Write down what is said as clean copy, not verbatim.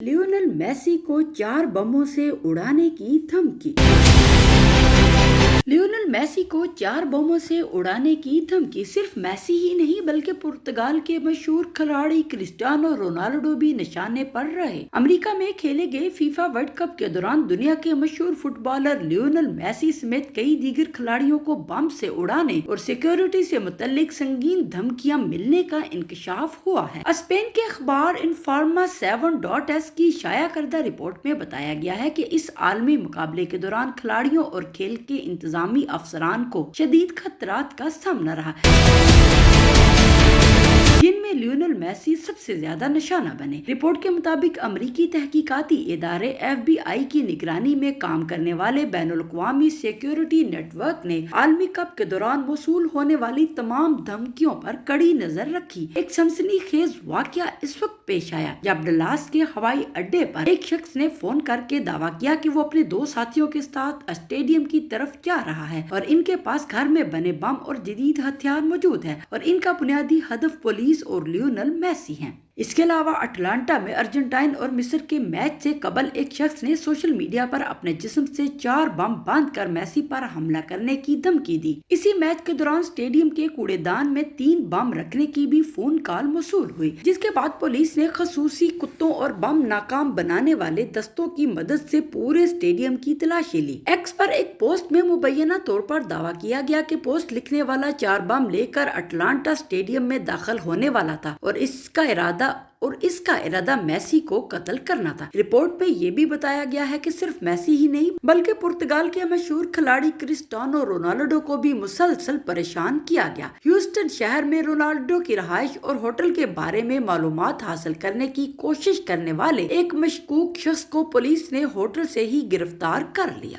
Lionel Messi को 4 बमों से उड़ाने की धमकी। लियोनेल मेसी को 4 बमों से उड़ाने की धमकी। सिर्फ मेसी ही नहीं बल्कि पुर्तगाल के मशहूर खिलाड़ी क्रिस्टियानो रोनाल्डो भी निशाने पर रहे। अमेरिका में खेले गए फीफा वर्ल्ड कप के दौरान दुनिया के मशहूर फुटबॉलर लियोनेल मेसी समेत कई दीगर खिलाड़ियों को बम से उड़ाने और सिक्योरिटी से मुतल्लिक संगीन धमकियां मिलने का इंकशाफ हुआ है। स्पेन के अखबार इन्फॉर्मा 7.s की शाया करदा रिपोर्ट में बताया गया है कि इस आलमी मुकाबले के दौरान खिलाड़ियों और खेल के इंतजामी अफसरान को शदीद खतरात का सामना रहा, जिनमें लियोनेल मेसी सबसे ज्यादा निशाना बने। रिपोर्ट के मुताबिक अमरीकी तहकीकाती इदारे FBI की निगरानी में काम करने वाले बैनुल-अक़वामी सिक्योरिटी नेटवर्क ने आलमी कप के दौरान वसूल होने वाली तमाम धमकियों पर कड़ी नजर रखी। एक सनसनीखेज वाकया इस वक्त पेश आया जब डलास के हवाई अड्डे पर एक शख्स ने फोन करके दावा किया कि वो अपने 2 साथियों के साथ स्टेडियम की तरफ जा रहा है और इनके पास घर में बने बम और जदीद हथियार मौजूद है और इनका बुनियादी हदफ पुलिस और लियोनेल मेसी हैं। इसके अलावा अटलांटा में अर्जेंटाइन और मिस्र के मैच से कबल एक शख्स ने सोशल मीडिया पर अपने जिस्म से 4 बम बांधकर मेसी पर हमला करने की धमकी दी। इसी मैच के दौरान स्टेडियम के कूड़ेदान में 3 बम रखने की भी फोन कॉल मौसूल हुई, जिसके बाद पुलिस ने खसूसी कुत्तों और बम नाकाम बनाने वाले दस्तों की मदद से पूरे स्टेडियम की तलाशी ली। एक्स पर एक पोस्ट में मुबैना तौर पर दावा किया गया कि पोस्ट लिखने वाला 4 बम लेकर अटलांटा स्टेडियम में दाखिल होने वाला था और इसका इरादा मेसी को कत्ल करना था। रिपोर्ट में ये भी बताया गया है कि सिर्फ मेसी ही नहीं बल्कि पुर्तगाल के मशहूर खिलाड़ी क्रिस्टियानो रोनाल्डो को भी मुसलसल परेशान किया गया। ह्यूस्टन शहर में रोनाल्डो की रहायश और होटल के बारे में मालूमात हासिल करने की कोशिश करने वाले एक मशकूक शख्स को पुलिस ने होटल से ही गिरफ्तार कर लिया।